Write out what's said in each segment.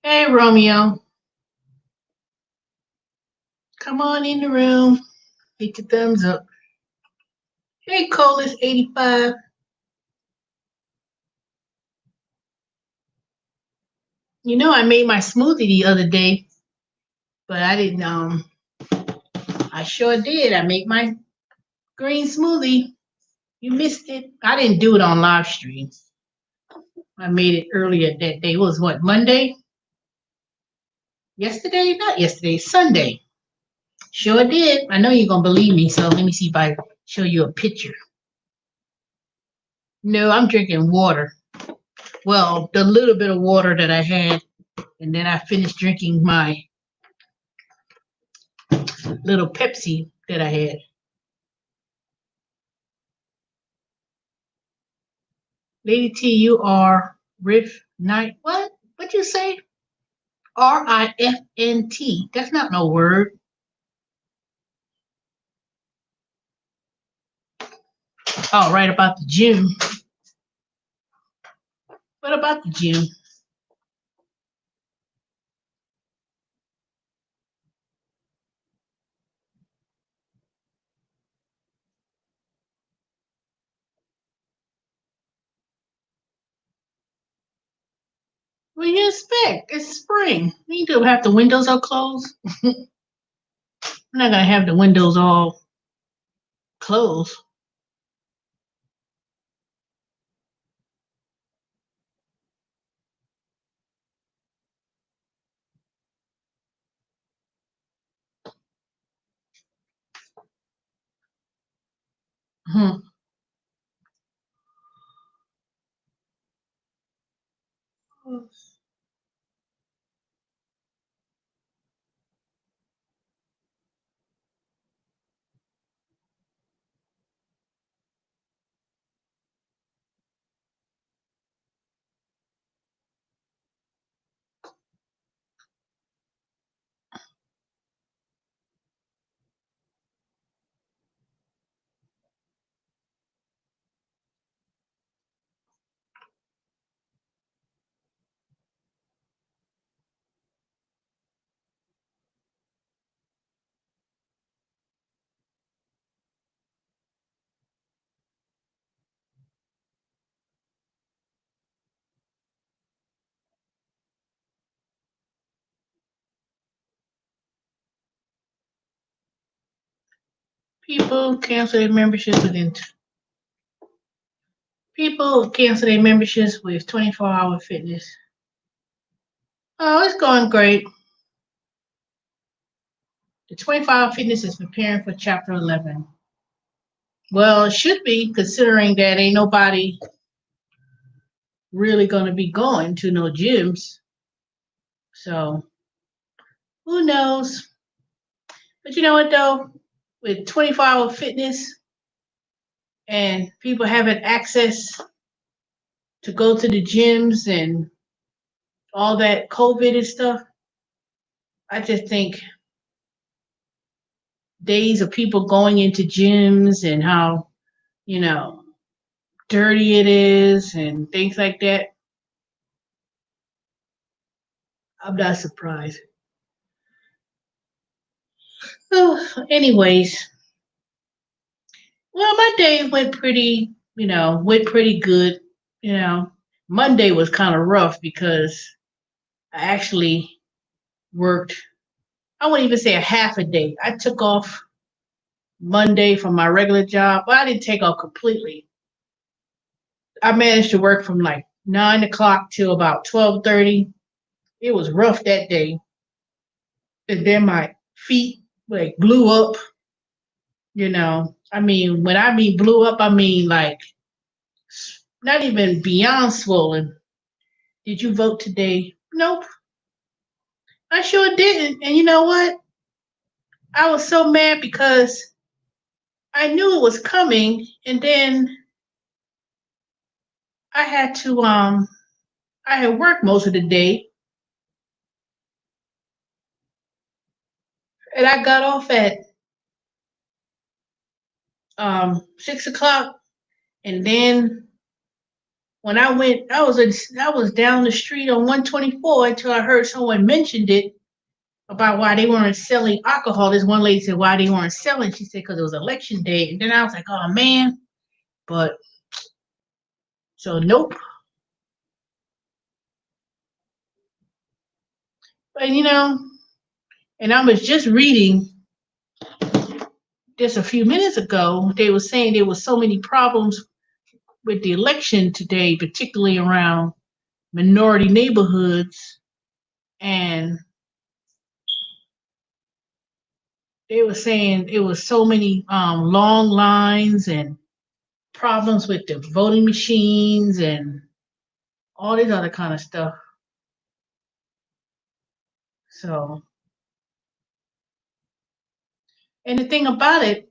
Hey, Romeo. Come on in the room. Hit your thumbs up. Hey, Colas85. You know, I made my smoothie the other day, but I didn't, I sure did. I made my green smoothie. You missed it. I didn't do it on live stream. I made it earlier that day. It was what, Monday? Yesterday? Not yesterday, Sunday. Sure did. I know you're going to believe me, so let me see if I show you a picture. No, I'm drinking water. Well, the little bit of water that I had, and then I finished drinking my little Pepsi that I had. Lady T, you are Riff Night. What? What'd you say? RIFNT. That's not no word. Oh, right about the gym. What about the gym? What do you expect? It's spring. We need to have the windows all closed. I'm not gonna have the windows all closed. Hmm. People cancel their memberships within. People cancel their memberships with 24-hour fitness. Oh, it's going great. The 24-hour fitness is preparing for chapter 11. Well, it should be, considering that ain't nobody really going to be going to no gyms. So, who knows? But you know what, though? With 24-hour fitness and people having access to go to the gyms and all that COVID and stuff, I just think days of people going into gyms and how, you know, dirty it is and things like that, I'm not surprised. Oh, anyways, well, my day went pretty good. Monday was kind of rough because I actually worked, I wouldn't even say a half a day. I took off Monday from my regular job, but I didn't take off completely. I managed to work from like 9 o'clock till about 12:30. It was rough that day. And then my feet like blew up I mean, when I mean blew up, I mean like not even beyond swollen. Did you vote today? Nope, I sure didn't. And you know what? I was so mad because I knew it was coming, and then I had to I had worked most of the day, and I got off at 6 o'clock, and then when I went, I was down the street on 124 until I heard someone mentioned it about why they weren't selling alcohol. This one lady said why they weren't selling. She said because it was election day, and then I was like, oh man, but so nope. But and I was just reading just a few minutes ago. They were saying there was so many problems with the election today, particularly around minority neighborhoods, and they were saying it was so many long lines and problems with the voting machines and all this other kind of stuff. So, and the thing about it,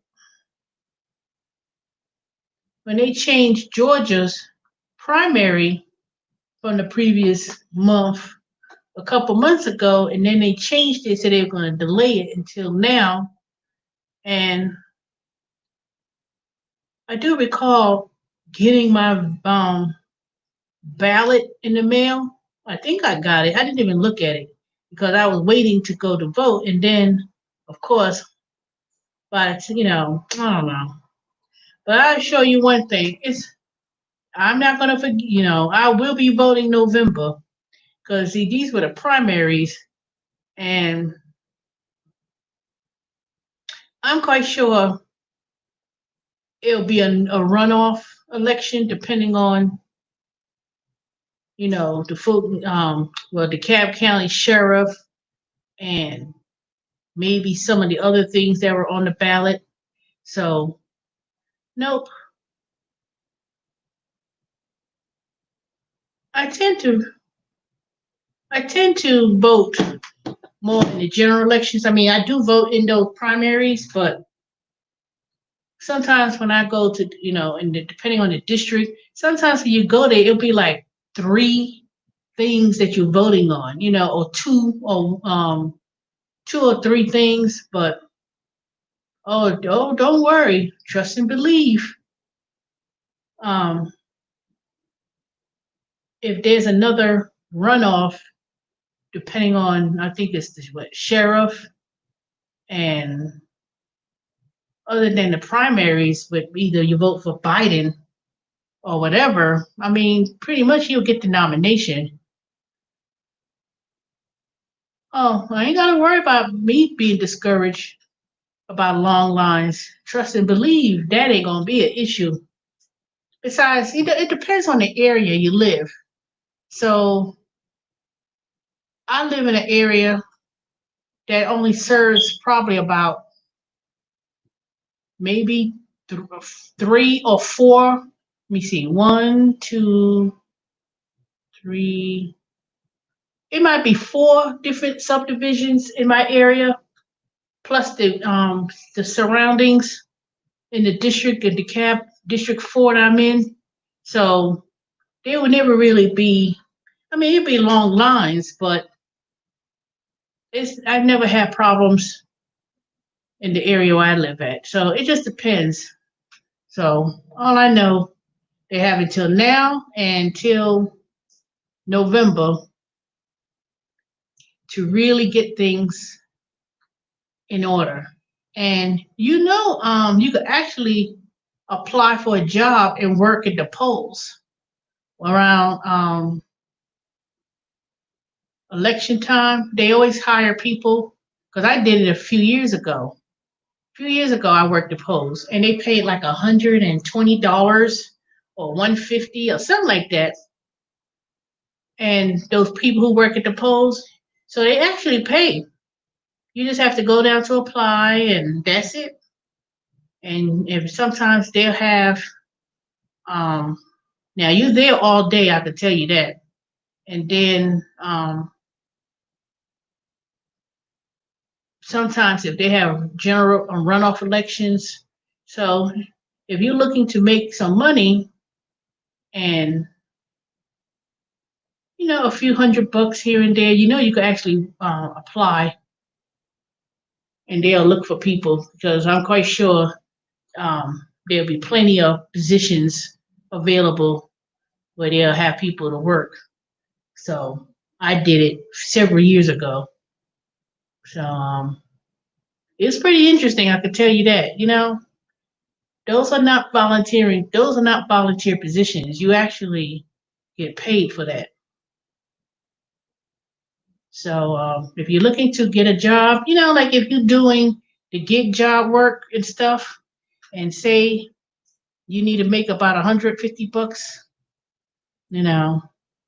when they changed Georgia's primary from the previous month, a couple months ago, and then they changed it, so they were going to delay it until now. And I do recall getting my ballot in the mail. I think I got it. I didn't even look at it because I was waiting to go to vote. And then, of course, but I don't know. But I'll show you one thing. I'm not gonna forget. I will be voting November because these were the primaries, and I'm quite sure it'll be a runoff election depending on the full DeKalb County sheriff and maybe some of the other things that were on the ballot. So nope. I tend to I tend to vote more in the general elections. I mean, I do vote in those primaries, but sometimes when I go to, depending on the district, sometimes when you go there, it'll be like three things that you're voting on, or two or three things. But don't worry, trust and believe. Um, if there's another runoff, depending on, I think it's the sheriff, and other than the primaries, with either you vote for Biden or whatever, I mean, pretty much you'll get the nomination. Oh, I ain't got to worry about me being discouraged about long lines. Trust and believe that ain't going to be an issue. Besides, it depends on the area you live. So I live in an area that only serves probably about maybe three or four. Let me see, one, two, three. It might be four different subdivisions in my area, plus the surroundings in the district, in DeKalb District 4 that I'm in. So there would never really be. I mean, it'd be long lines, but I've never had problems in the area where I live at. So it just depends. So all I know, they have until now and till November to really get things in order. And you could actually apply for a job and work at the polls around election time. They always hire people because I did it a few years ago. A few years ago, I worked at polls, and they paid like $120 or $150 or something like that. And those people who work at the polls, so they actually pay. You just have to go down to apply, and that's it. And if sometimes they'll have um now you're there all day, I can tell you that. And then sometimes if they have general runoff elections, so if you're looking to make some money and a few $100 here and there, you could actually apply and they'll look for people because I'm quite sure there'll be plenty of positions available where they'll have people to work. So I did it several years ago. So it's pretty interesting. I can tell you that. Those are not volunteer positions. You actually get paid for that. So if you're looking to get a job, like if you're doing the gig job work and stuff, and say you need to make about $150, you know,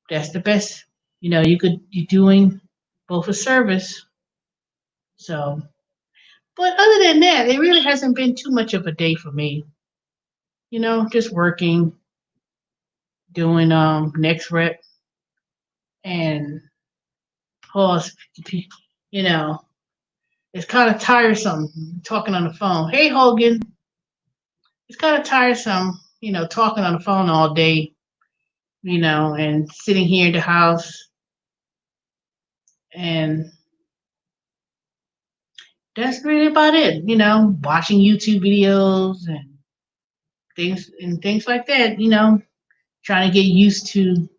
that's the best. You're doing both a service. So, but other than that, it really hasn't been too much of a day for me. Just working, doing next rep, and pause. You know, it's kind of tiresome talking on the phone. Hey Hogan, it's kind of tiresome, talking on the phone all day, and sitting here in the house, and that's really about it. Watching YouTube videos and things like that. Trying to get used to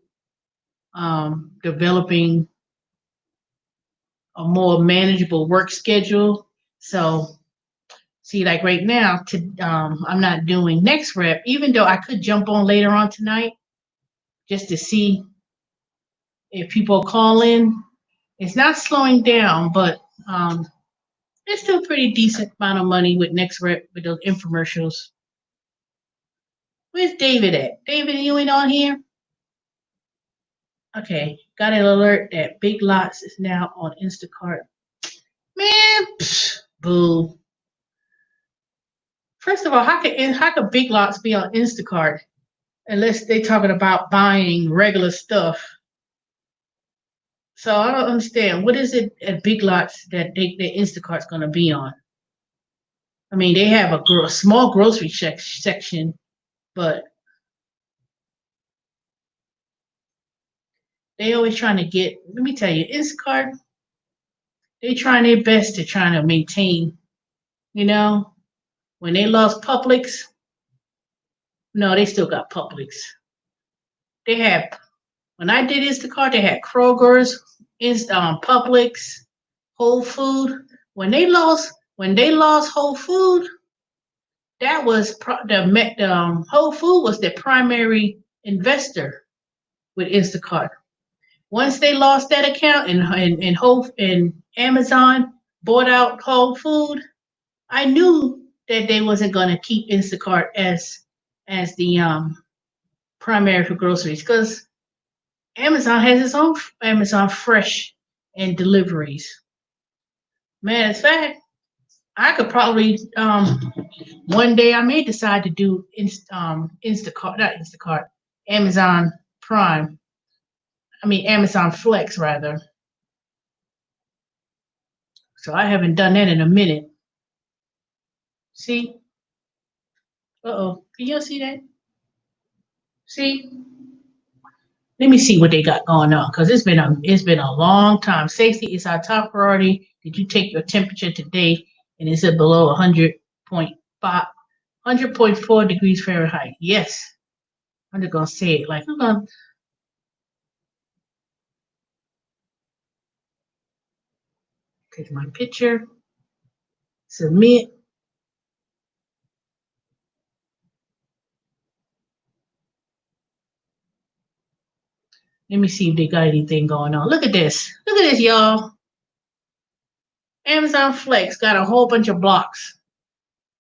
developing a more manageable work schedule. So, see, like right now, I'm not doing next rep, even though I could jump on later on tonight just to see if people call in. It's not slowing down, but it's still pretty decent amount of money with next rep with those infomercials. Where's David at? David, you ain't on here? Okay, got an alert that Big Lots is now on Instacart. Man, boo. First of all, how could Big Lots be on Instacart unless they talking about buying regular stuff? So I don't understand. What is it at Big Lots that the Instacart's going to be on? I mean, they have a small grocery section, but they always trying to get. Let me tell you, Instacart, they trying their best to try to maintain. You know, when they lost Publix, no, they still got Publix. They had when I did Instacart, they had Kroger's, Publix, Whole Food. When they lost Whole Food, that was the Whole Food was their primary investor with Instacart. Once they lost that account and Amazon bought out Whole Food, I knew that they wasn't going to keep Instacart as the primary for groceries because Amazon has its own Amazon Fresh and deliveries. Man, in fact, I could probably one day I may decide to do Instacart, not Instacart, Amazon Prime. I mean Amazon Flex rather. So I haven't done that in a minute. See? Uh-oh. Can you see that? See? Let me see what they got going on because it's been a long time. Safety is our top priority. Did you take your temperature today? And is it below 100.5, 100.4 degrees Fahrenheit? Yes. I'm just gonna say it like I'm gonna take my picture, submit. Let me see if they got anything going on. Look at this. Look at this, y'all. Amazon Flex got a whole bunch of blocks.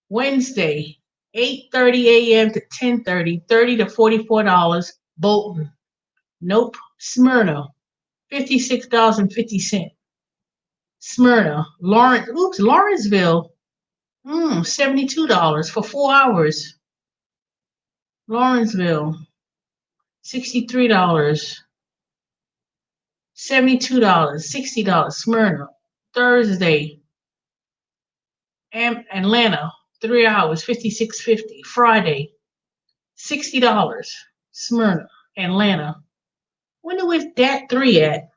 Wednesday, 8:30 a.m. to 10:30, $30 to $44. Bolton. Nope. Smyrna, $56.50. Smyrna. Lawrenceville, $72 for 4 hours. Lawrenceville, $63. $72, $60. Smyrna, Thursday. Atlanta, 3 hours, 56.50. Friday, $60. Smyrna, Atlanta. Wonder where's that 3 at?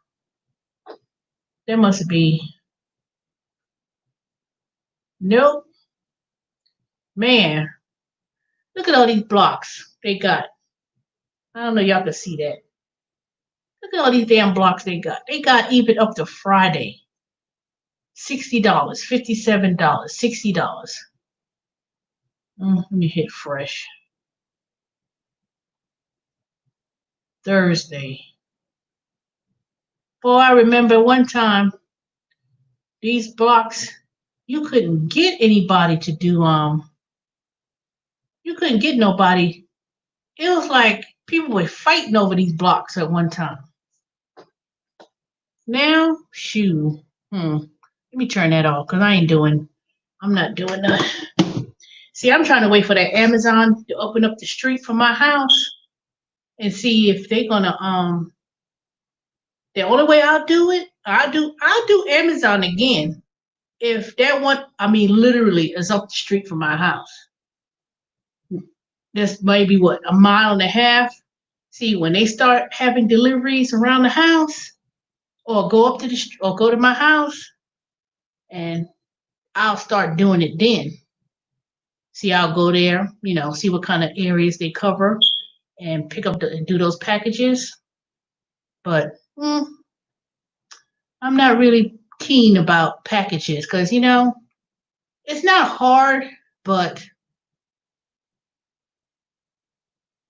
That must be. Nope. Man, look at all these blocks they got. I don't know y'all can see that. Look at all these damn blocks they got. They got even up to Friday. $60, $57, $60. Let me hit fresh. Thursday. Boy, I remember one time these blocks, you couldn't get anybody to do you couldn't get nobody. It was like people were fighting over these blocks at one time. Now, shoo. Let me turn that off because I'm not doing that. See, I'm trying to wait for that Amazon to open up the street from my house and see if they're gonna the only way I'll do it, I'll do Amazon again. If that one, I mean literally is up the street from my house. That's maybe what, a mile and a half. See, when they start having deliveries around the house, or go up to or go to my house, and I'll start doing it then. See, I'll go there, see what kind of areas they cover, and pick up and do those packages. But I'm not really keen about packages because it's not hard, but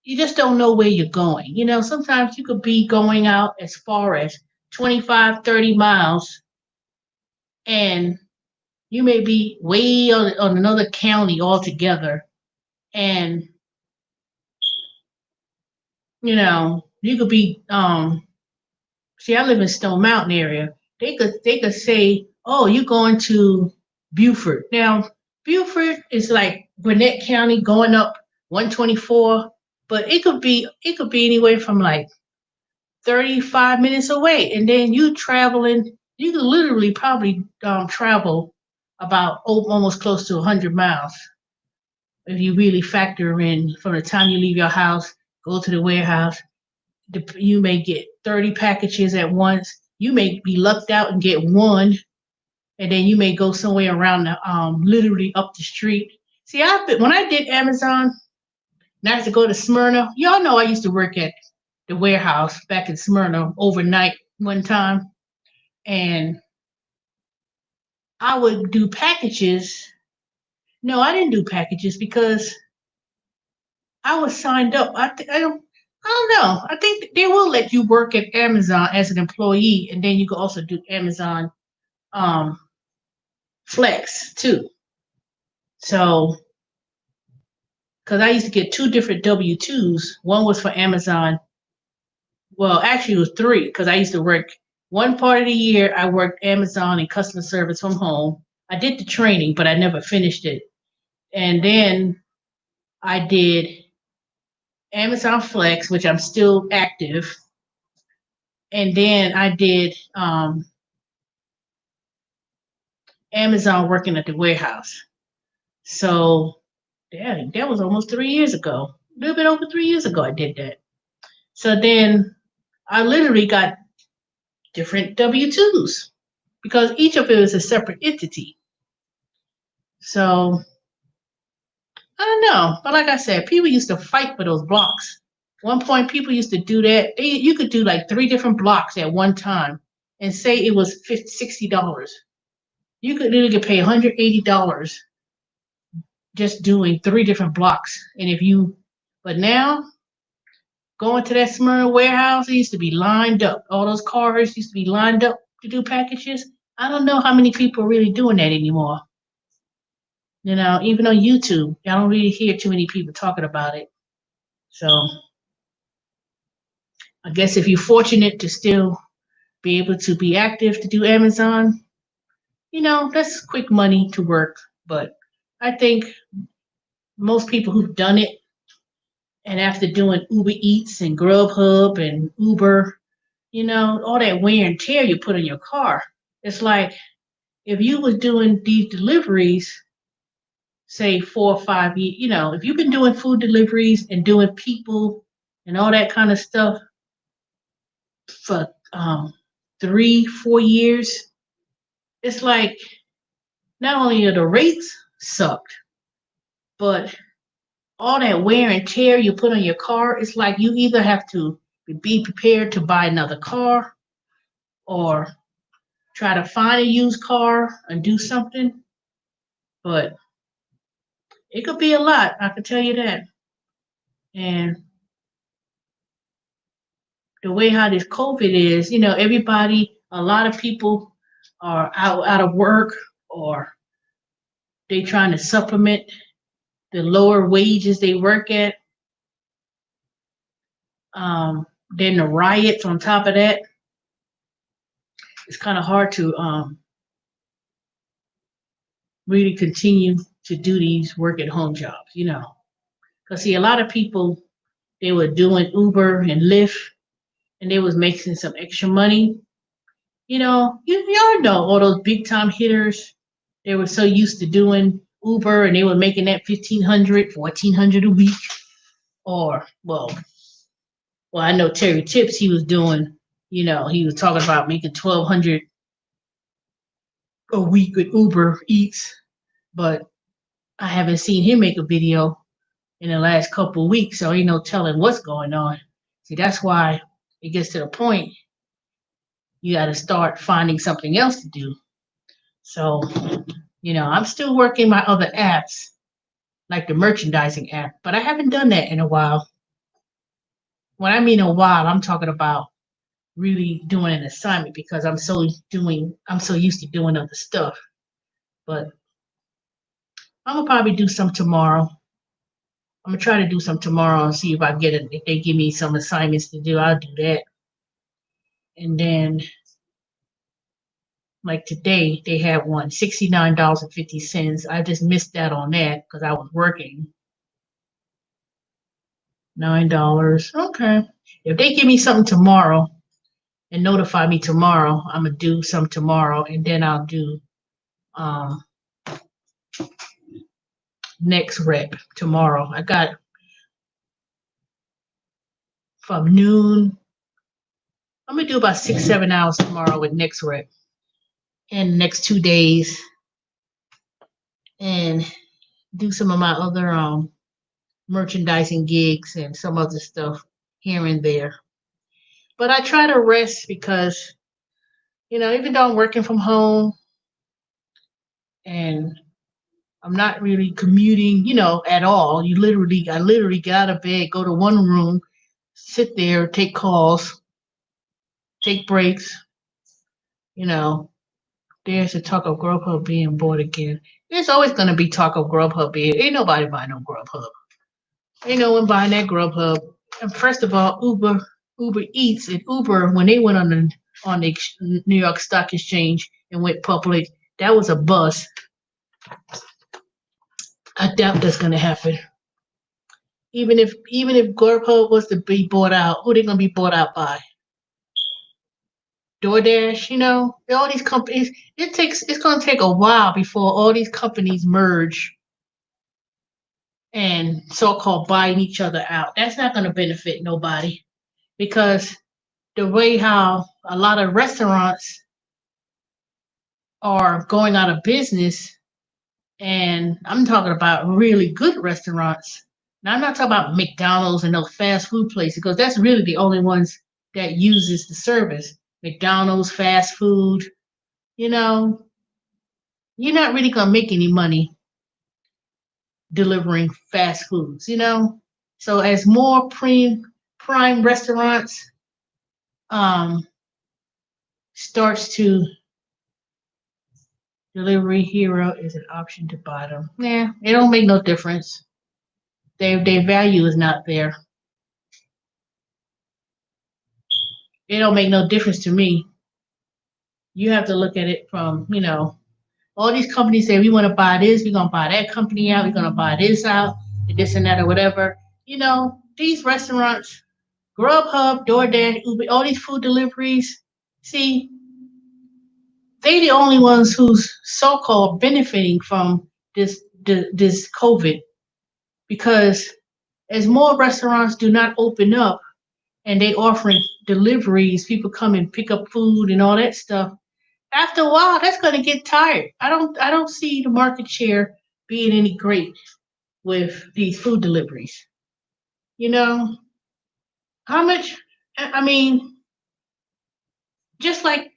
you just don't know where you're going. Sometimes you could be going out as far as 25, 30 miles, and you may be way on another county altogether. And, you could be, see, I live in Stone Mountain area. They could say, oh, you're going to Beaufort. Now, Beaufort is like Gwinnett County going up 124, but it could be anywhere from like 35 minutes away. And then you could literally probably travel about almost close to 100 miles if you really factor in from the time you leave your house, go to the warehouse. You may get 30 packages at once. You may be lucked out and get one, and then you may go somewhere around literally up the street. See, when I did Amazon, not to go to Smyrna. Y'all know I used to work at the warehouse back in Smyrna overnight one time, and I would do packages. No, I didn't do packages because I was signed up. I don't know. I think they will let you work at Amazon as an employee, and then you can also do Amazon Flex too. So, because I used to get 2 different W-2s. One was for Amazon. Well, actually, it was 3 because I used to work one part of the year. I worked Amazon and customer service from home. I did the training, but I never finished it. And then I did Amazon Flex, which I'm still active. And then I did Amazon working at the warehouse. So yeah, that was almost 3 years ago. A little bit over 3 years ago I did that. So then I literally got different W-2s because each of it is a separate entity. So I don't know. But like I said, people used to fight for those blocks. One point, people used to do that. You could do like 3 different blocks at one time and say it was $60. You could literally pay $180 just doing 3 different blocks. But now, going to that Smyrna warehouse, it used to be lined up. All those cars used to be lined up to do packages. I don't know how many people are really doing that anymore. Even on YouTube, I don't really hear too many people talking about it. So I guess if you're fortunate to still be able to be active to do Amazon, that's quick money to work. But I think most people who've done it, and after doing Uber Eats and Grubhub and Uber, all that wear and tear you put in your car. It's like if you was doing these deliveries, say 4 or 5 years, if you've been doing food deliveries and doing people and all that kind of stuff for 3, 4 years, it's like not only are the rates sucked, but all that wear and tear you put on your car, it's like you either have to be prepared to buy another car or try to find a used car and do something. But it could be a lot, I can tell you that. And the way how this COVID is, everybody, a lot of people are out of work or they trying to supplement the lower wages they work at. Then the riots on top of that, it's kind of hard to really continue to do these work at home jobs. Because see, a lot of people, they were doing Uber and Lyft and they was making some extra money. Y'all know all those big time hitters, they were so used to doing Uber and they were making that 1,500, 1,400 a week. Or, well, I know Terry Tips, he was doing, he was talking about making 1,200 a week with Uber Eats, but I haven't seen him make a video in the last couple of weeks, so ain't no telling what's going on. See, that's why it gets to the point you got to start finding something else to do. So, I'm still working my other apps, like the merchandising app, but I haven't done that in a while. When I mean a while, I'm talking about really doing an assignment because I'm so used to doing other stuff. But I'm gonna probably do some tomorrow. I'm gonna try to do some tomorrow and see if I get it. If they give me some assignments to do, I'll do that. And then, like today, they had one $69.50. I just missed that on that because I was working. $9. Okay. If they give me something tomorrow and notify me tomorrow, I'm gonna do some tomorrow, and then I'll do um next rep tomorrow. I got from noon. I'm gonna do about 6, 7 hours tomorrow with next rep, and the next 2 days, and do some of my other merchandising gigs and some other stuff here and there. But I try to rest because even though I'm working from home and I'm not really commuting, at all. I literally get out of bed, go to one room, sit there, take calls, take breaks. You know, there's a talk of Grubhub being bought again. There's always gonna be talk of Grubhub being. Ain't nobody buying no Grubhub. Ain't no one buying that Grubhub. And first of all, Uber Eats and Uber when they went on the New York Stock Exchange and went public, that was a bust. I doubt that's gonna happen. Even if Grubhub was to be bought out, who they gonna be bought out by? DoorDash, all these companies. It's gonna take a while before all these companies merge and so-called buying each other out. That's not gonna benefit nobody because the way how a lot of restaurants are going out of business, and I'm talking about really good restaurants. Now I'm not talking about McDonald's and those fast food places because that's really the only ones that uses the service. McDonald's, fast food, you know, you're not really gonna make any money delivering fast foods. So as more prime restaurants starts to Delivery Hero is an option to buy them. Yeah, it don't make no difference. Their value is not there. It don't make no difference to me. You have to look at it from, All these companies say we want to buy this, we're gonna buy that company out, we're gonna buy this out, and this and that or whatever. These restaurants, Grubhub, DoorDash, Uber, all these food deliveries, see, they the only ones who's so-called benefiting from this COVID because as more restaurants do not open up and they offering deliveries, people come and pick up food and all that stuff. After a while, that's going to get tired. I don't see the market share being any great with these food deliveries. You know how much? I mean, just like,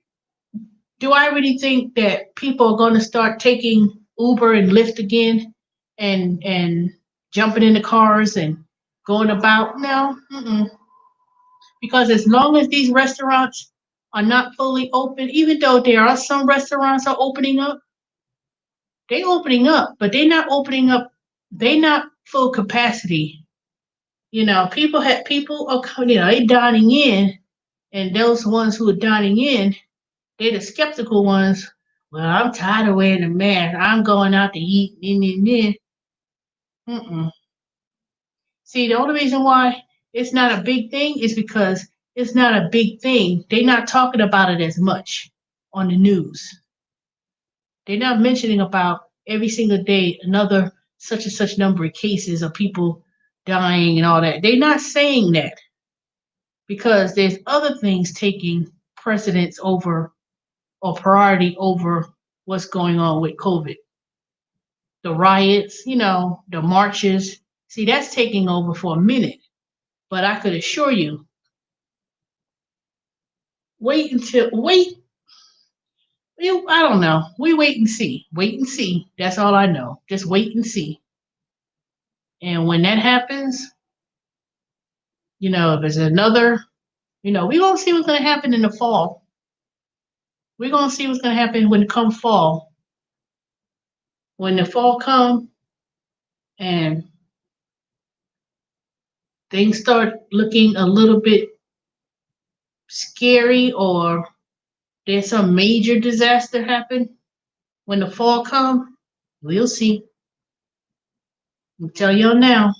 do I really think that people are going to start taking Uber and Lyft again, and jumping in the cars and going about? No, because as long as these restaurants are not fully open, even though there are some restaurants are opening up, they opening up, but they're not opening up. They not full capacity. People are coming. They dining in, and those ones who are dining in, they're the skeptical ones. Well, I'm tired of wearing a mask. I'm going out to eat. Mm-mm. See, the only reason why it's not a big thing is because it's not a big thing. They're not talking about it as much on the news. They're not mentioning about every single day another such and such number of cases of people dying and all that. They're not saying that because there's other things taking precedence over or priority over what's going on with COVID. The riots, the marches. See, that's taking over for a minute. But I could assure you, wait. I don't know. We wait and see. Wait and see. That's all I know. Just wait and see. And when that happens, if there's another, we're gonna see what's gonna happen in the fall. We're gonna see what's gonna happen when it come fall. When the fall come and things start looking a little bit scary, or there's some major disaster happen when the fall come, we'll see. I'll tell y'all now,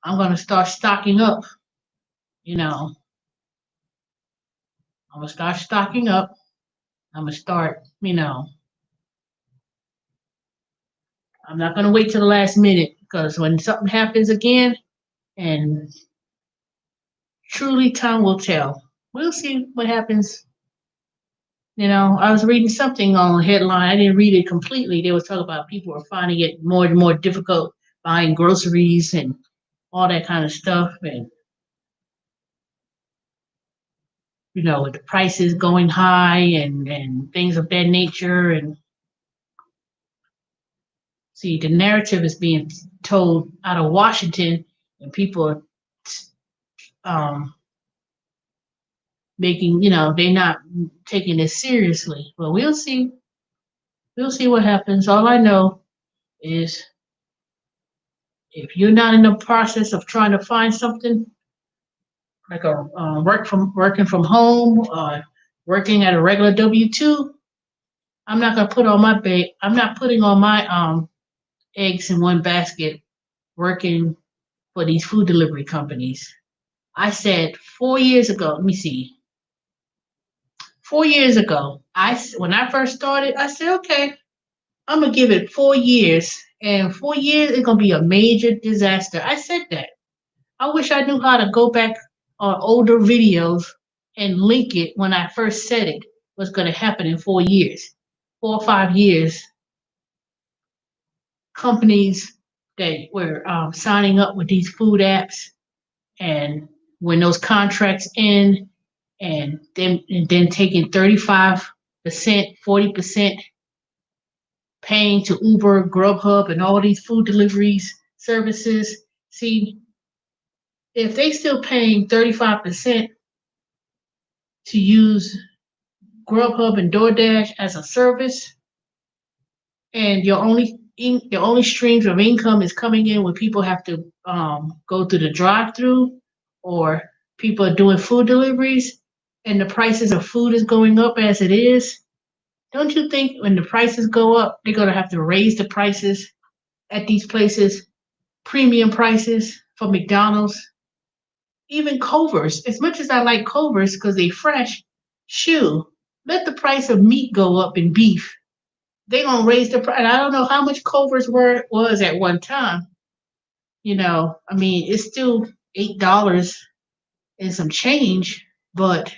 I'm gonna start stocking up. You know, I'm gonna start stocking up. I'm gonna start. I'm not gonna wait till the last minute because when something happens again, and truly time will tell. We'll see what happens. I was reading something on a headline. I didn't read it completely. They was talking about people are finding it more and more difficult buying groceries and all that kind of stuff, and with the prices going high and things of that nature. And see, the narrative is being told out of Washington, and people are um, making, they're not taking it seriously. But we'll see. We'll see what happens. All I know is if you're not in the process of trying to find something like a working from home or working at a regular W-2, I'm not gonna put all my I'm not putting all my eggs in one basket working for these food delivery companies. I said 4 years ago. Let me see. 4 years ago, when I first started, I said, okay, I'm gonna give it 4 years, and 4 years it's gonna be a major disaster. I said that. I wish I knew how to go back on older videos and link it when I first said it was gonna happen in 4 years, 4 or 5 years. Companies that were signing up with these food apps, and when those contracts end, and then taking 35%, 40% paying to Uber, Grubhub, and all these food deliveries services. See, if they still paying 35% to use Grubhub and DoorDash as a service, and your only streams of income is coming in when people have to go through the drive-through, or people are doing food deliveries, and the prices of food is going up as it is, Don't you think when the prices go up, they're gonna have to raise the prices at these places, premium prices for McDonald's, even Culver's. As much as I like Culver's because they fresh, shoo, let the price of meat go up in beef. They gonna raise the price. I don't know how much Culver's was at one time. I mean, it's still $8 and some change, but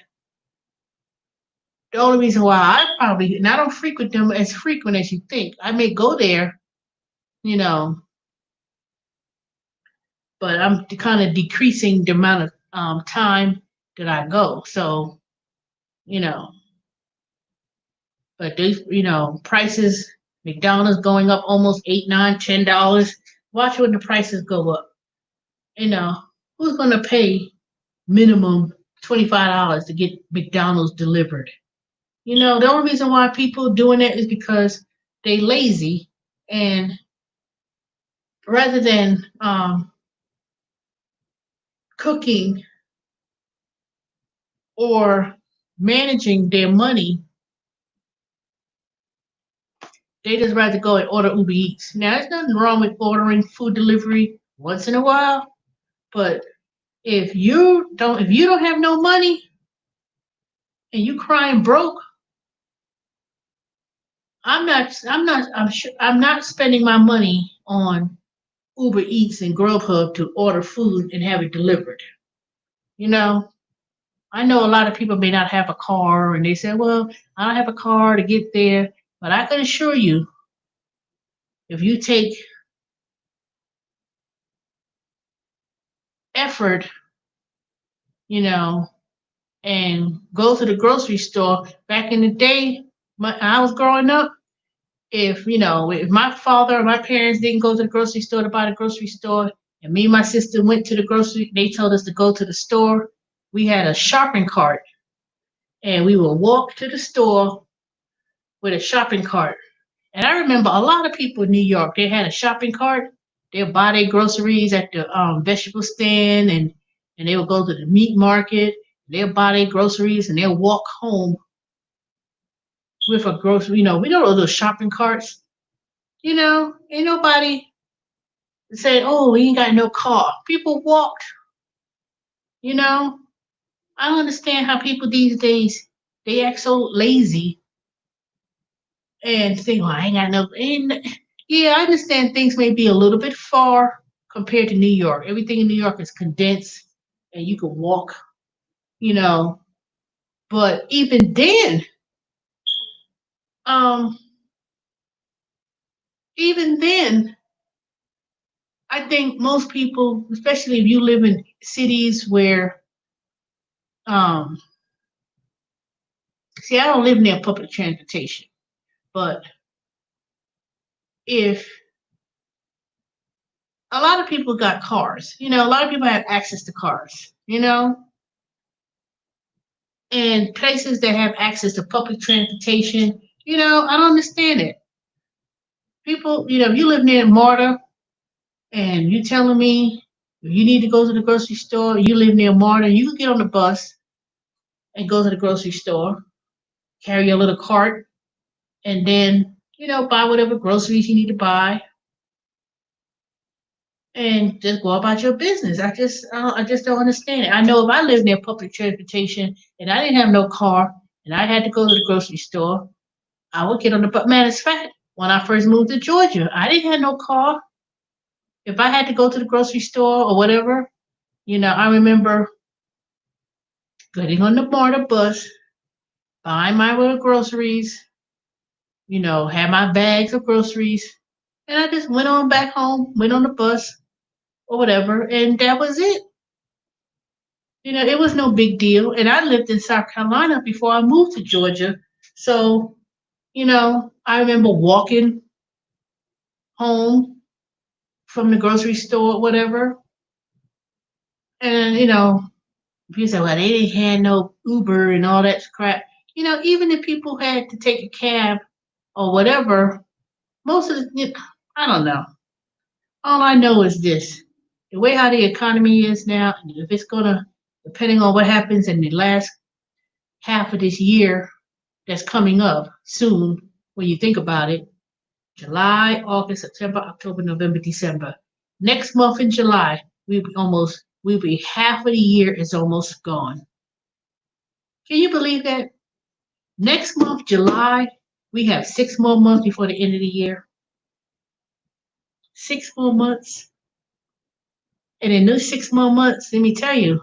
the only reason why and I don't frequent them as frequent as you think. I may go there, you know, but I'm kind of decreasing the amount of time that I go. So, you know, but prices, McDonald's going up almost 8, 9, $10. Watch when the prices go up. You know, who's gonna pay minimum $25 to get McDonald's delivered? The only reason why people doing that is because they lazy, and rather than cooking or managing their money, they just rather go and order Uber Eats. Now, there's nothing wrong with ordering food delivery once in a while, but if you don't have no money and you crying broke, I'm not spending my money on Uber Eats and Grubhub to order food and have it delivered. You know, I know a lot of people may not have a car and they say, well, I don't have a car to get there. But I can assure you, if you take effort, you know, and go to the grocery store, back in the day, I was growing up, if my father or my parents didn't go to the grocery store to buy the grocery store, and me and my sister went to the grocery, they told us to go to the store. We had a shopping cart, and we would walk to the store with a shopping cart. And I remember a lot of people in New York, they had a shopping cart. They'll buy their groceries at the vegetable stand, and they will go to the meat market. They'll buy their groceries and they'll walk home with a grocery. We know those shopping carts. Ain't nobody saying, "Oh, we ain't got no car." People walked. You know, I don't understand how people these days they act so lazy and think, "Well, I ain't got no." And yeah, I understand things may be a little bit far compared to New York. Everything in New York is condensed, and you can walk. You know, but even then, um, even then, I think most people, especially if you live in cities where, um, see, I don't live near public transportation, but if a lot of people got cars, a lot of people have access to cars, and places that have access to public transportation, I don't understand it. People, if you live near MARTA and you telling me if you need to go to the grocery store, you live near MARTA, you can get on the bus and go to the grocery store, carry your little cart, and then, buy whatever groceries you need to buy and just go about your business. I just don't understand it. I know if I lived near public transportation and I didn't have no car and I had to go to the grocery store, I would get on the bus. Man, it's fact. When I first moved to Georgia, I didn't have no car. If I had to go to the grocery store or whatever, I remember getting on the MARTA bus, buying my little groceries, had my bags of groceries, and I just went on back home, went on the bus or whatever, and that was it. It was no big deal. And I lived in South Carolina before I moved to Georgia. So, I remember walking home from the grocery store or whatever. And, people say, well, they didn't have no Uber and all that crap. Even if people had to take a cab or whatever, most of the, I don't know. All I know is this: the way how the economy is now, if it's gonna, depending on what happens in the last half of this year, that's coming up soon when you think about it. July, August, September, October, November, December. Next month in July, we'll be half of the year is almost gone. Can you believe that? Next month, July, we have 6 more months before the end of the year. 6 more months. And in those 6 more months, let me tell you,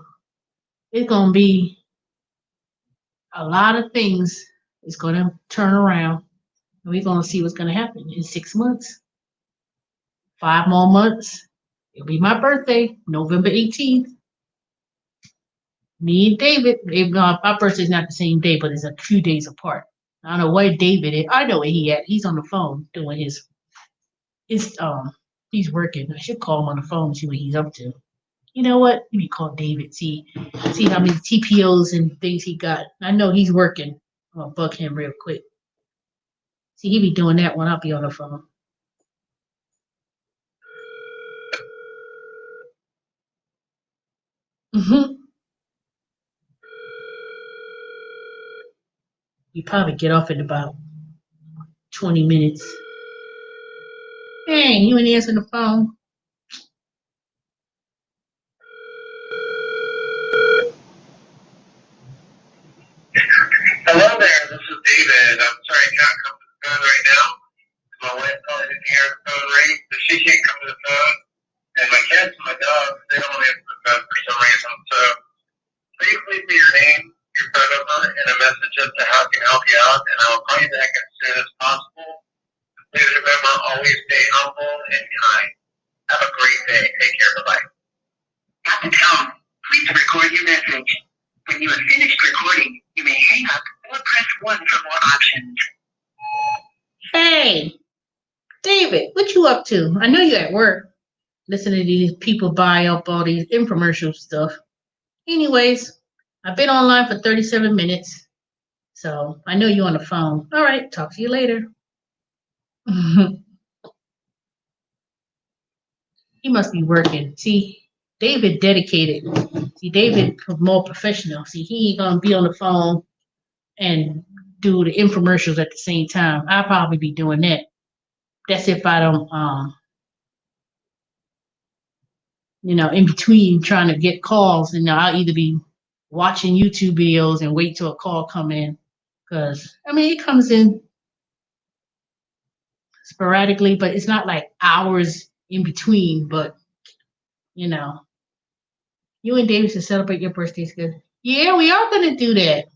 it's gonna be a lot of things is gonna turn around. And we're gonna see what's gonna happen in 6 months. 5 more months. It'll be my birthday, November 18th. Me and David, our birthday's not the same day, but it's a few days apart. I don't know where David is. I know where he at. He's on the phone doing his he's working. I should call him on the phone and see what he's up to. You know what? Let me call David, see how many TPOs and things he got. I know he's working. I'll bug him real quick. See, he be doing that when I'll be on the phone. Mm-hmm. You probably get off in about 20 minutes. Hey, you ain't answering the phone. Hello there, this is David. I'm sorry I can't come to the phone right now. My wife probably didn't hear the phone ring, so she can't come to the phone. And my cats and my dogs, they don't answer the phone for some reason. So please leave me your name, your phone number, and a message as to how I can help you out, and I'll call you back as soon as possible. Please remember, always stay humble and kind. Have a great day. Take care. Bye-bye. At the tone, please record your message. When you have finished recording, you may hang up or press 1 for more options. Hey, David, what you up to? I know you're at work listening to these people buy up all these infomercial stuff. Anyways, I've been online for 37 minutes, so I know you're on the phone. All right, talk to you later. He must be working. See, David dedicated. See, David more professional. See, he ain't gonna be on the phone and do the infomercials at the same time. I'll probably be doing that. That's if I don't in between trying to get calls, and I'll either be watching YouTube videos and wait till a call come in. Because I mean, it comes in sporadically, but it's not like hours in between. But you know, you and David should celebrate your birthdays. Good. Yeah, we are gonna do that.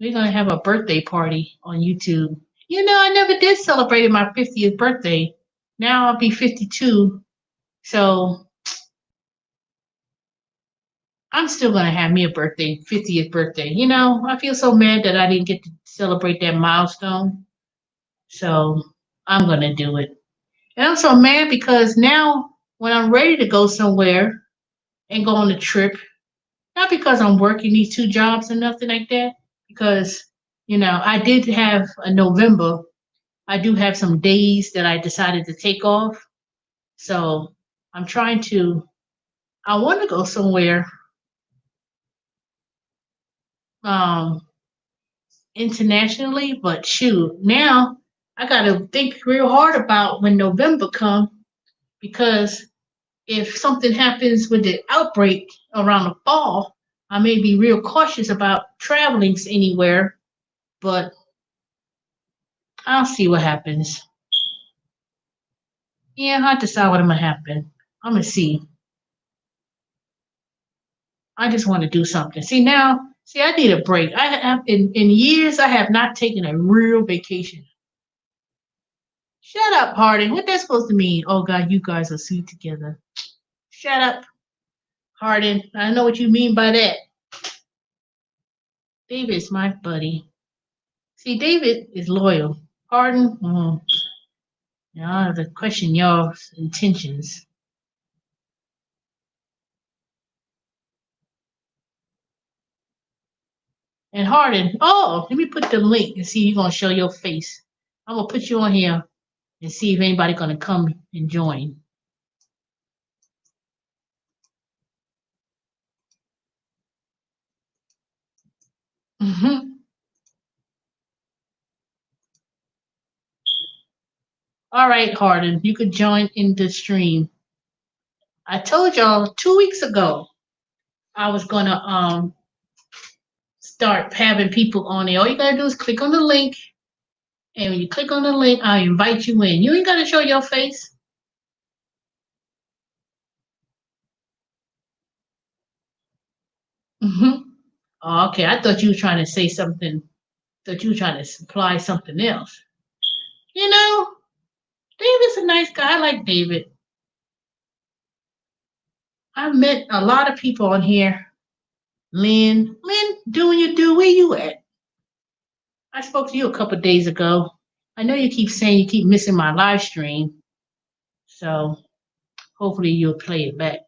We're gonna have a birthday party on YouTube. I never did celebrate my 50th birthday. Now I'll be 52, so I'm still gonna have me a 50th birthday. I feel so mad that I didn't get to celebrate that milestone. So I'm gonna do it. And I'm so mad because now when I'm ready to go somewhere and go on a trip, not because I'm working these 2 jobs or nothing like that, because I did have a November. I do have some days that I decided to take off. So I'm trying to I want to go somewhere um internationally, but shoot, now I gotta think real hard about when November comes, because if something happens with the outbreak around the fall, I may be real cautious about traveling anywhere, but I'll see what happens. Yeah, I decide what I'm gonna happen. I'm gonna see. I just want to do something. See, I need a break. I have in years I have not taken a real vacation. Shut up, Harding. What that supposed to mean? Oh God, you guys are sweet together. Shut up, Harding. I know what you mean by that. David's my buddy. See, David is loyal. Harding, I have to question y'all's intentions. And Harding, let me put the link and see if you're gonna show your face. I'm gonna put you on here and see if anybody gonna come and join. Mm-hmm. All right, Harden, you could join in the stream. I told y'all 2 weeks ago I was gonna start having people on there. All you gotta do is click on the link, and when you click on the link, I invite you in. You ain't gotta show your face. Mm-hmm. Oh, okay, I thought you were trying to say something. Thought you were trying to supply something else. You know, David's a nice guy. I like David. I've met a lot of people on here. Lynn, doing your do. Where you at? I spoke to you a couple of days ago. I know you keep saying you keep missing my live stream, so hopefully you'll play it back.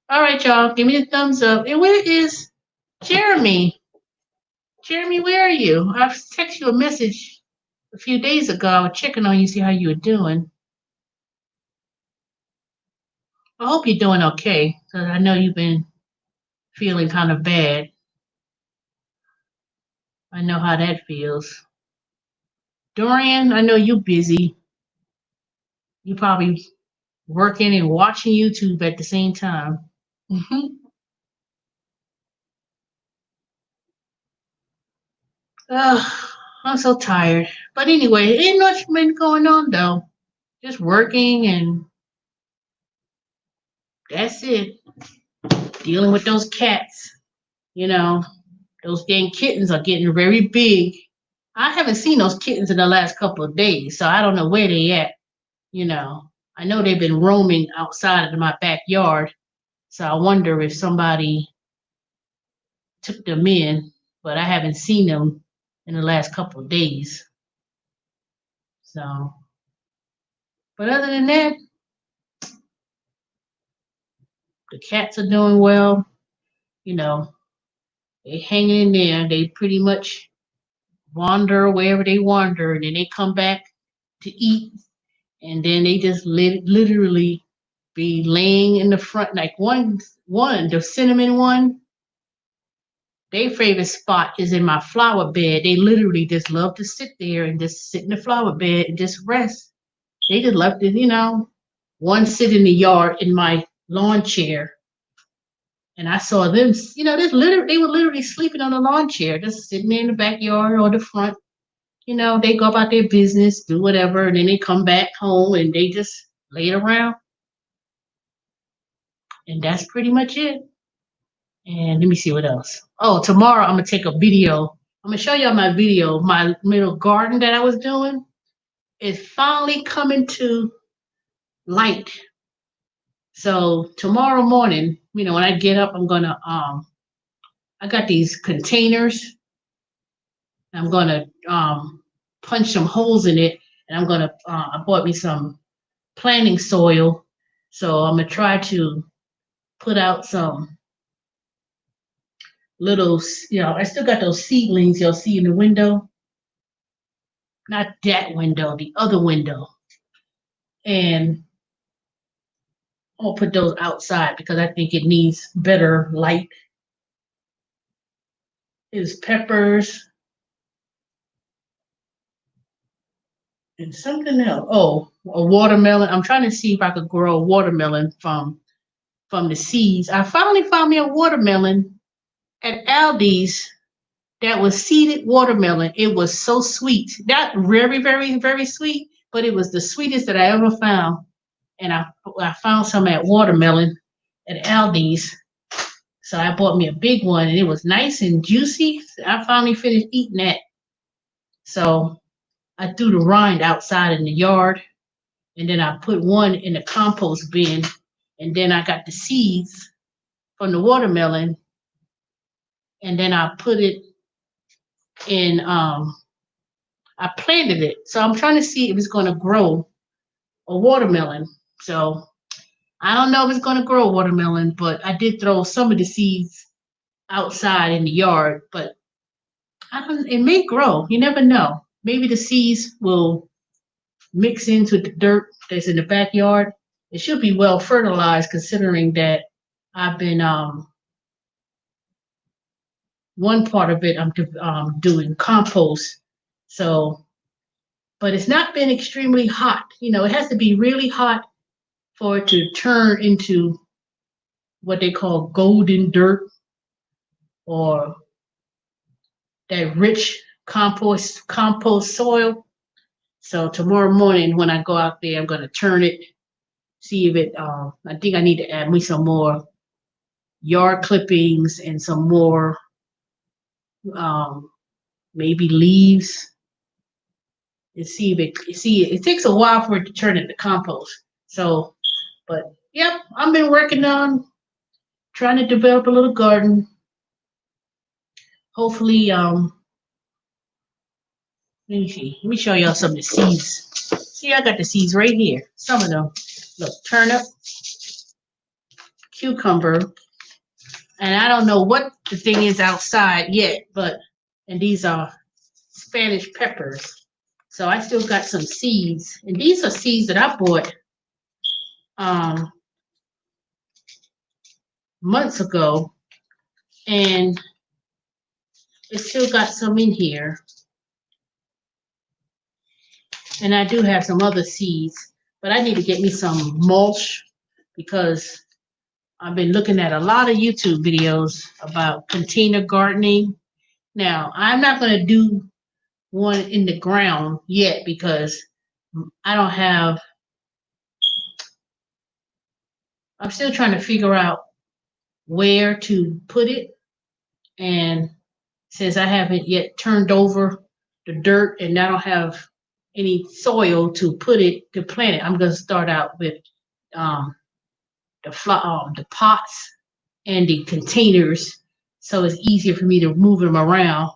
All right, y'all, give me the thumbs up. And where is Jeremy? Jeremy, where are you? I texted you a message a few days ago. I was checking on you, see how you were doing. I hope you're doing okay, because I know you've been feeling kind of bad. I know how that feels. Dorian, I know you're busy. You probably working and watching YouTube at the same time. Hmm. I'm so tired. But anyway, ain't much been going on though. Just working and that's it. Dealing with those cats. You know, those dang kittens are getting very big. I haven't seen those kittens in the last couple of days, so I don't know where they at. You know, I know they've been roaming outside of my backyard, so I wonder if somebody took them in, but I haven't seen them in the last couple of days. So, but other than that, the cats are doing well. You know, they hanging in there. They pretty much wander wherever they wander, and then they come back to eat, and then they just literally be laying in the front. Like one, the cinnamon one, their favorite spot is in my flower bed. They literally just love to sit there and just sit in the flower bed and just rest. They just love to, one sit in the yard in my lawn chair. And I saw them, they were literally sleeping on the lawn chair, just sitting there in the backyard or the front. They go about their business, do whatever, and then they come back home and they just lay around. And that's pretty much it. And let me see what else. Oh, tomorrow I'm gonna take a video. I'm gonna show y'all my video, my little garden that I was doing. It's finally coming to light. So tomorrow morning, when I get up, I'm gonna I got these containers. I'm gonna punch some holes in it, and I'm gonna I bought me some planting soil. So I'm gonna try to put out some little, I still got those seedlings you'll see in the window. Not that window, the other window. And I'll put those outside because I think it needs better light. Is peppers and something else. Oh, a watermelon. I'm trying to see if I could grow a watermelon from the seeds. I finally found me a watermelon at Aldi's that was seeded watermelon. It was so sweet. Not very, very, very sweet, but it was the sweetest that I ever found. And I found some at watermelon at Aldi's. So I bought me a big one and it was nice and juicy. I finally finished eating that. So I threw the rind outside in the yard and then I put one in the compost bin and then I got the seeds from the watermelon and then I put it in I planted it. So I'm trying to see if it's going to grow a watermelon. So I don't know if it's going to grow a watermelon, but I did throw some of the seeds outside in the yard, but it may grow. You never know. Maybe the seeds will mix into the dirt that's in the backyard. It should be well fertilized considering that I've been one part of it I'm doing compost. So, but it's not been extremely hot. You know, it has to be really hot for it to turn into what they call golden dirt or that rich compost soil. So tomorrow morning when I go out there, I'm gonna turn it, see if it. I think I need to add me some more yard clippings and some more um, maybe leaves, and see if it. See, it takes a while for it to turn into compost. So, but yep, I've been working on trying to develop a little garden. Hopefully, let me see. Let me show y'all some of the seeds. See, I got the seeds right here. Some of them. Look, turnip, cucumber, and I don't know what the thing is outside yet, but and these are Spanish peppers. So I still got some seeds, and these are seeds that I bought um, months ago, and it still got some in here. And I do have some other seeds, but I need to get me some mulch because I've been looking at a lot of YouTube videos about container gardening. Now, I'm not going to do one in the ground yet because I don't have, I'm still trying to figure out where to put it. And since I haven't yet turned over the dirt and I don't have any soil to put it, to plant it, I'm going to start out with um, the pots and the containers, so it's easier for me to move them around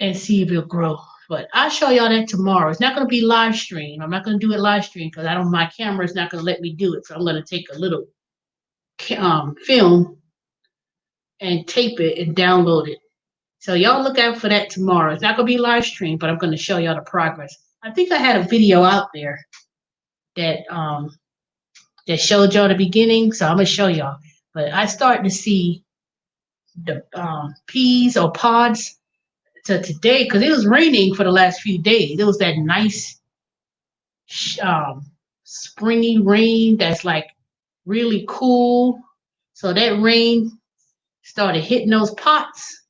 and see if it'll grow. But I'll show y'all that tomorrow. It's not going to be live stream. I'm not going to do it live stream because my camera is not going to let me do it. So I'm going to take a little film and tape it and download it. So y'all look out for that tomorrow. It's not going to be live stream, but I'm going to show y'all the progress. I think I had a video out there that that showed y'all the beginning, so I'm going to show y'all. But I started to see the peas or pods to today because it was raining for the last few days. It was that nice springy rain that's like really cool. So that rain started hitting those pots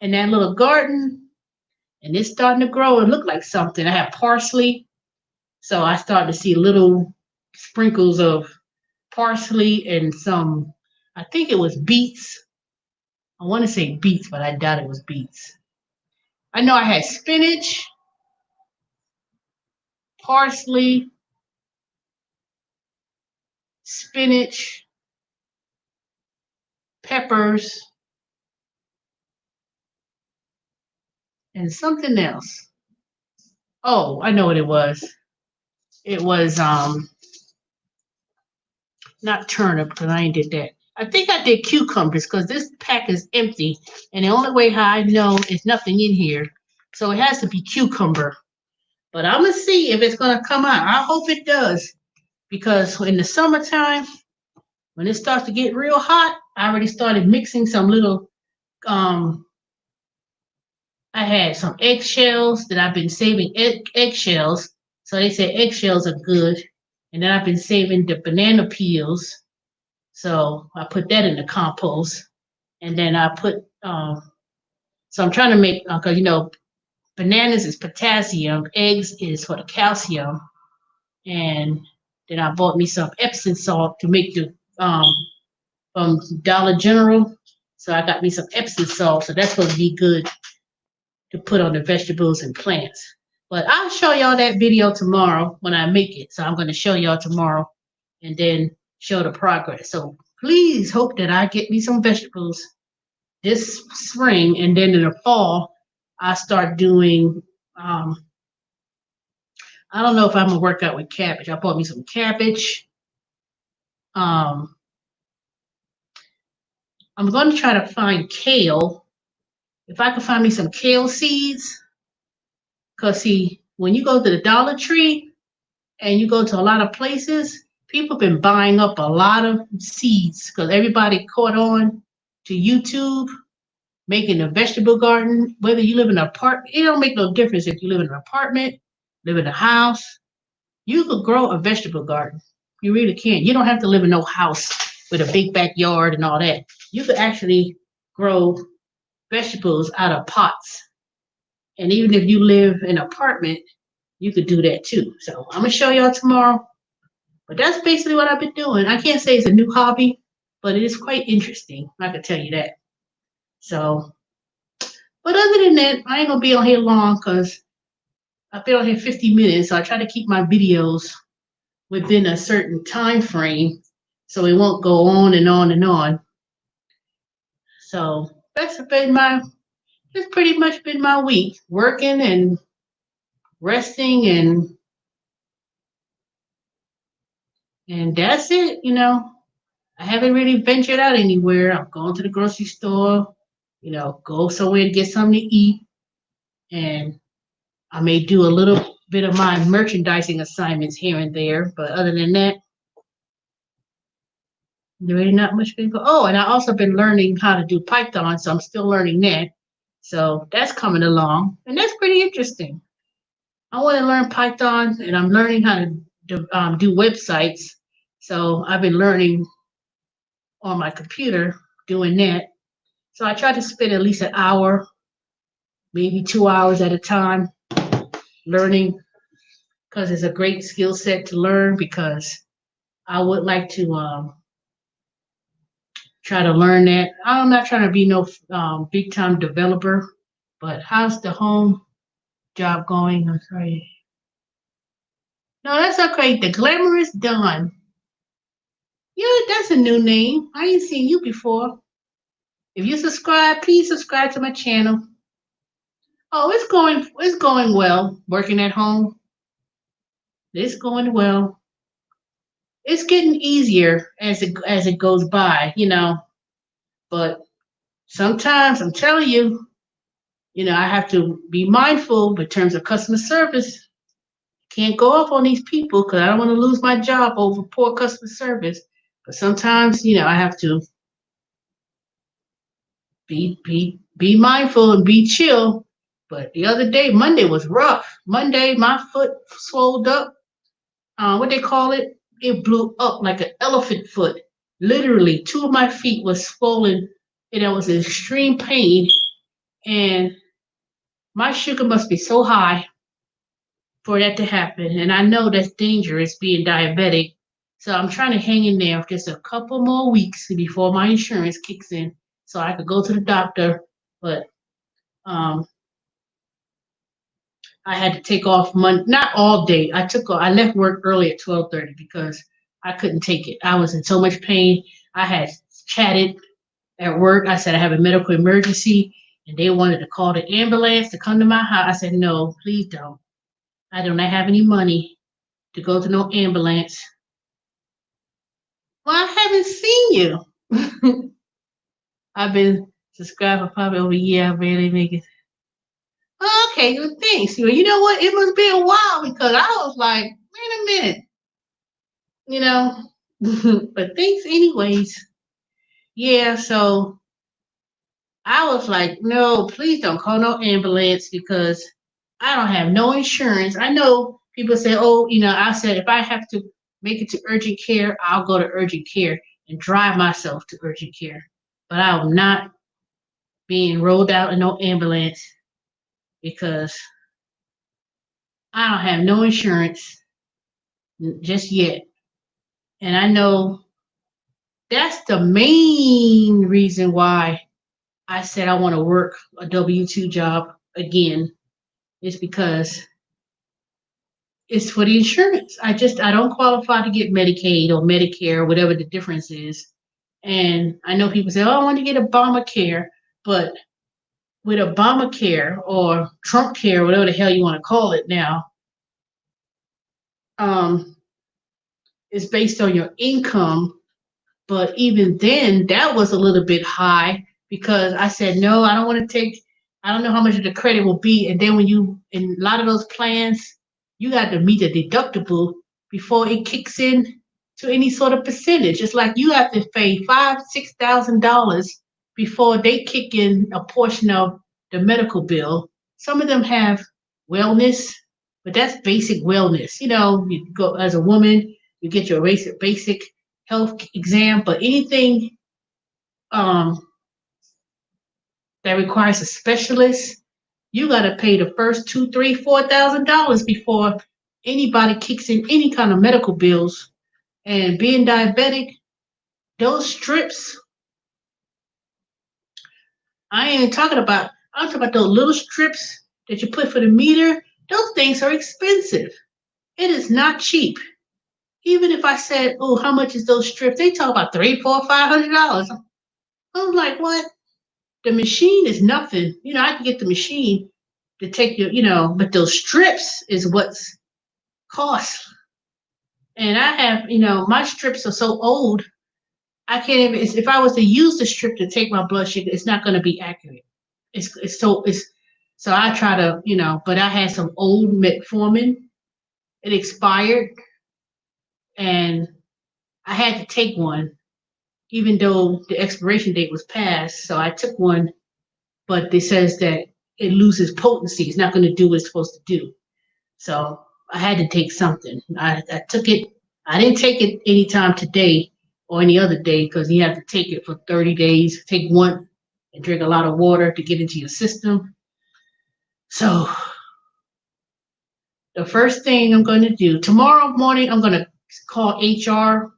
in that little garden, and it's starting to grow and look like something. I have parsley, so I started to see little sprinkles of parsley and some, I think it was beets. I want to say beets, but I doubt it was beets. I know I had spinach, parsley, spinach, peppers, and something else. Oh, I know what it was. It was not turnip because I ain't did that. I think I did cucumbers because this pack is empty, and the only way how I know is nothing in here, so it has to be cucumber. But I'm gonna see if it's gonna come out. I hope it does because in the summertime, when it starts to get real hot, I already started mixing some little. I had some eggshells that I've been saving eggshells. So they say eggshells are good. And then I've been saving the banana peels. So I put that in the compost. And then I put, so I'm trying to make, because bananas is potassium, eggs is for the calcium. And then I bought me some Epsom salt to make the, from Dollar General. So I got me some Epsom salt. So that's supposed to be good to put on the vegetables and plants. But I'll show y'all that video tomorrow when I make it. So I'm going to show y'all tomorrow and then show the progress. So please hope that I get me some vegetables this spring. And then in the fall, I start doing, I don't know if I'm going to work out with cabbage. I bought me some cabbage. I'm going to try to find kale. If I can find me some kale seeds, because see, when you go to the Dollar Tree and you go to a lot of places, people have been buying up a lot of seeds because everybody caught on to YouTube making a vegetable garden, whether you live in an apartment, it don't make no difference if you live in an apartment, live in a house. You could grow a vegetable garden. You really can. You don't have to live in no house with a big backyard and all that. You could actually grow vegetables out of pots. And even if you live in an apartment, you could do that too. So I'm gonna show y'all tomorrow. But that's basically what I've been doing. I can't say it's a new hobby, but it is quite interesting. I can tell you that. So, but other than that, I ain't gonna be on here long because I've been on here 50 minutes. So I try to keep my videos within a certain time frame so it won't go on and on and on. So it's pretty much been my week, working and resting and that's it, I haven't really ventured out anywhere. I'm going to the grocery store, go somewhere to get something to eat. And I may do a little bit of my merchandising assignments here and there. But other than that, there ain't not much been going. Oh, and I also been learning how to do Python, so I'm still learning that. So that's coming along, and that's pretty interesting. I want to learn Python, and I'm learning how to do websites. So I've been learning on my computer doing that. So I try to spend at least an hour, maybe 2 hours at a time, learning because it's a great skill set to learn. Because I would like to try to learn that. I'm not trying to be no big time developer, but how's the home job going? I'm sorry. No, that's okay. The Glamorous Dawn. Yeah, that's a new name. I ain't seen you before. If you subscribe, please subscribe to my channel. Oh, it's going well. Working at home. It's going well. It's getting easier as it goes by, But sometimes I'm telling you, I have to be mindful in terms of customer service. Can't go off on these people because I don't want to lose my job over poor customer service. But sometimes, I have to be mindful and be chill. But the other day, Monday was rough. Monday, my foot swelled up. What they call it? It blew up like an elephant foot. Literally, two of my feet was swollen, and I was in extreme pain. And my sugar must be so high for that to happen. And I know that's dangerous being diabetic. So I'm trying to hang in there for just a couple more weeks before my insurance kicks in so I could go to the doctor. But um, I had to take off Monday, not all day. I left work early at 12:30 because I couldn't take it. I was in so much pain. I had chatted at work. I said I have a medical emergency, and they wanted to call the ambulance to come to my house. I said, no, please don't. I do not have any money to go to no ambulance. Well, I haven't seen you. I've been subscribed for probably over a year. I barely make it. Oh, okay, well, thanks. Well, you know what? It must be a while because I was like, wait a minute, you know. But thanks anyways. Yeah, so I was like, no, please don't call no ambulance because I don't have no insurance. I know people say, oh, I said if I have to make it to urgent care, I'll go to urgent care and drive myself to urgent care. But I will not being rolled out in no ambulance because I don't have no insurance just yet. And I know that's the main reason why I said I want to work a W-2 job again is because it's for the insurance. I don't qualify to get Medicaid or Medicare, whatever the difference is. And I know people say, oh, I want to get Obamacare, but with Obamacare or Trump care, whatever the hell you want to call it now, it's based on your income. But even then, that was a little bit high because I said, no, I don't want to take, I don't know how much of the credit will be. And then in a lot of those plans, you got to meet a deductible before it kicks in to any sort of percentage. It's like you have to pay $5,000, $6,000 before they kick in a portion of the medical bill. Some of them have wellness, but that's basic wellness. You go as a woman, you get your basic health exam, but anything um, that requires a specialist, you got to pay the first $2, $3, $4,000 before anybody kicks in any kind of medical bills. And being diabetic, those strips, I ain't talking about. I'm talking about those little strips that you put for the meter. Those things are expensive. It is not cheap. Even if I said, "Oh, how much is those strips?" They talk about $3, $4, $500. I'm like, what? The machine is nothing. I can get the machine to take but those strips is what's cost. And I have, my strips are so old, I can't even. If I was to use the strip to take my blood sugar, it's not going to be accurate. It's so I try to, but I had some old metformin. It expired, and I had to take one, even though the expiration date was passed. So I took one, but it says that it loses potency. It's not going to do what it's supposed to do. So I had to take something. I took it. I didn't take it anytime today or any other day because you have to take it for 30 days. Take one and drink a lot of water to get into your system. So the first thing I'm going to do tomorrow morning, I'm going to call HR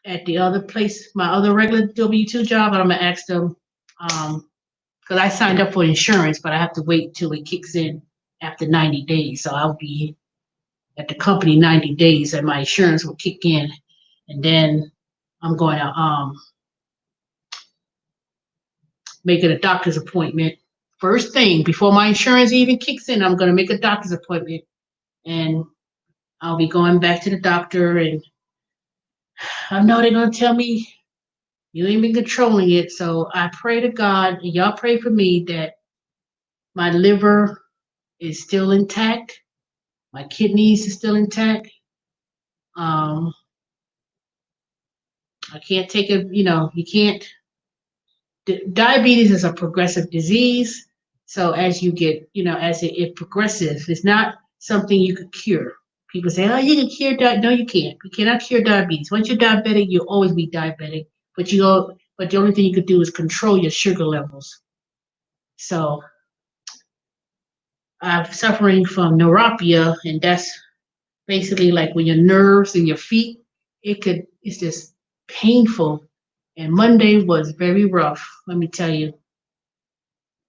at the other place, my other regular W-2 job, and I'm going to ask them because I signed up for insurance, but I have to wait till it kicks in after 90 days. So I'll be at the company 90 days and my insurance will kick in. And then I'm going to make it a doctor's appointment. First thing, before my insurance even kicks in, I'm going to make a doctor's appointment. And I'll be going back to the doctor. And I know they're going to tell me, you ain't been controlling it. So I pray to God, and y'all pray for me that my liver is still intact. My kidneys is still intact. I can't take it, you can't. Diabetes is a progressive disease. So as you get, as it progresses, it's not something you could cure. People say, oh, you can cure diabetes. No, you can't. You cannot cure diabetes. Once you're diabetic, you'll always be diabetic. But the only thing you could do is control your sugar levels. So I'm suffering from neuropathy, and that's basically like when your nerves in your feet, it's just painful. And Monday was very rough, let me tell you.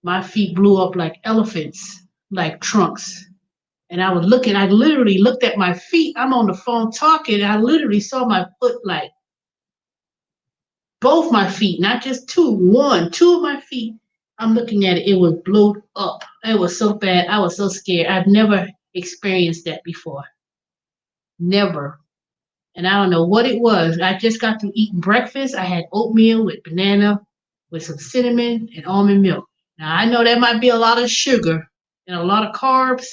My feet blew up like elephants, like trunks. And I literally looked at my feet. I'm on the phone talking, and I literally saw my foot, like both my feet, not just two of my feet. I'm looking at it, it was blown up. It was so bad. I was so scared. I've never experienced that before. Never. And I don't know what it was. I just got to eat breakfast. I had oatmeal with banana, with some cinnamon and almond milk. Now I know that might be a lot of sugar and a lot of carbs,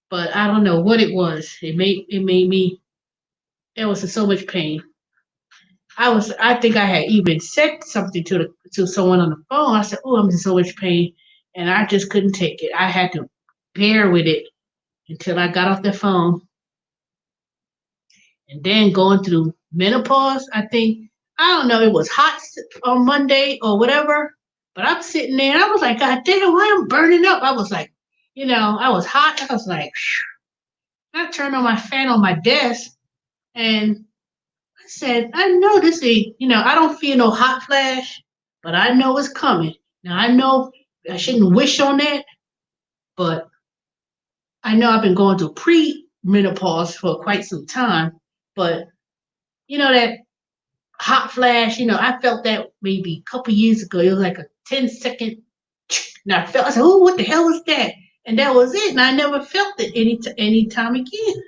but I don't know what it was. It made me. There was so much pain. I think I had even said something to someone on the phone. I said, "Oh, I'm in so much pain," and I just couldn't take it. I had to bear with it until I got off the phone. And then going through menopause, I don't know, it was hot on Monday or whatever, but I'm sitting there and I was like, God damn, why I'm burning up? I was like, I was hot. I was like, I turned on my fan on my desk and I said, I know this ain't, I don't feel no hot flash, but I know it's coming. Now I know I shouldn't wish on that, but I know I've been going through pre-menopause for quite some time, but that hot flash, I felt that maybe a couple years ago. It was like a 10-second. And I said, oh, what the hell was that? And that was it. And I never felt it any time again.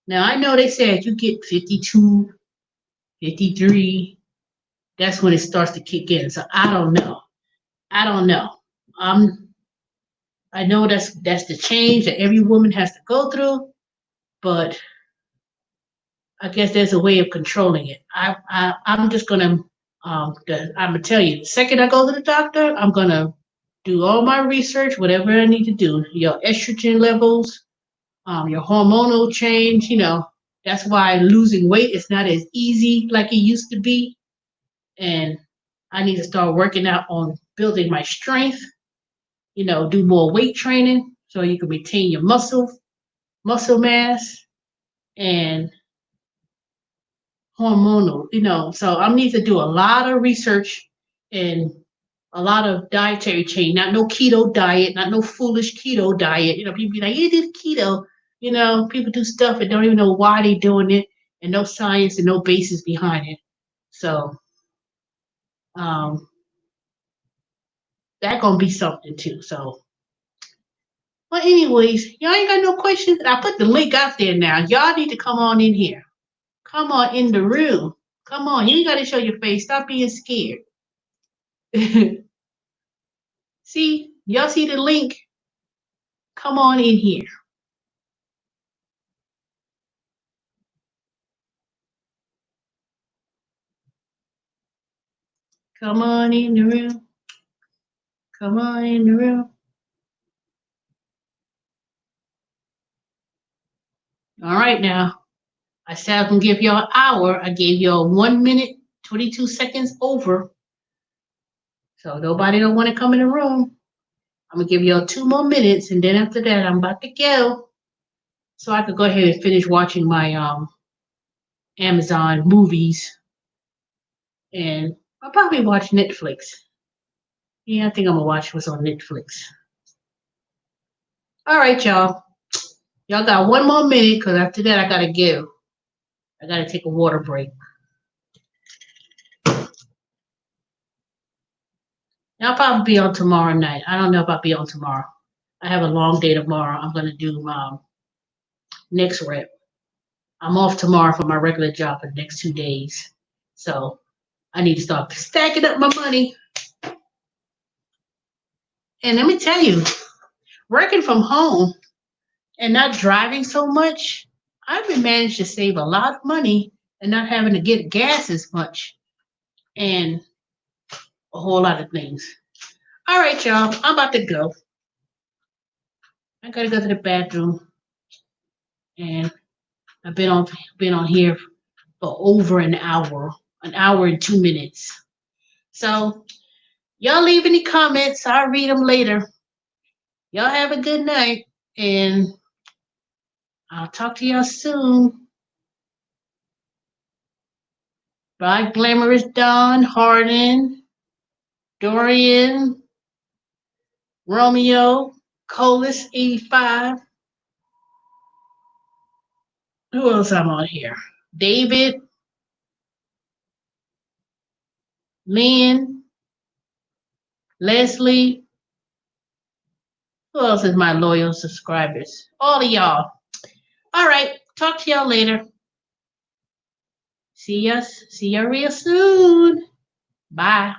Now, I know they said you get 52, 53. That's when it starts to kick in. So I don't know. I know that's the change that every woman has to go through, but I guess there's a way of controlling it. I'm just gonna I'm gonna tell you, the second I go to the doctor, I'm gonna do all my research, whatever I need to do. Your estrogen levels, your hormonal change. That's why losing weight is not as easy like it used to be, and I need to start working out on building my strength. Do more weight training so you can retain your muscle mass, and hormonal. So I need to do a lot of research and a lot of dietary change. Not no keto diet, not no foolish keto diet. People be like, you did keto. People do stuff and don't even know why they doing it, and no science and no basis behind it. So um, that gonna be something too. So, well, anyways, y'all ain't got no questions. I put the link out there now. Y'all need to come on in here. Come on in the room. Come on, you ain't got to show your face. Stop being scared. See, y'all see the link? Come on in here. Come on in the room. Come on in the room. All right now. I said I was gonna give y'all an hour. I gave y'all 1 minute, 22 seconds over. So nobody don't want to come in the room. I'm gonna give y'all 2 more minutes, and then after that, I'm about to go. So I could go ahead and finish watching my Amazon movies, and I'll probably watch Netflix. Yeah, I think I'm gonna watch what's on Netflix. All right, y'all. Y'all got 1 more minute, because after that I gotta go. I gotta take a water break. I'll probably be on tomorrow night. I don't know if I'll be on tomorrow. I have a long day tomorrow. I'm gonna do next rep. I'm off tomorrow for my regular job for the next 2 days. So I need to start stacking up my money. And let me tell you, working from home and not driving so much, I've been managed to save a lot of money and not having to get gas as much and a whole lot of things. All right, y'all, I'm about to go. I gotta go to the bathroom, and I've been on here for over an hour and 2 minutes. So y'all leave any comments. I'll read them later. Y'all have a good night, and I'll talk to y'all soon. Bye, Glamorous Dawn, Hardin, Dorian, Romeo, Colas 85. Who else I'm on here? David, Lynn, Leslie. Who else is my loyal subscribers? All of y'all. All right. Talk to y'all later. See ya real soon. Bye.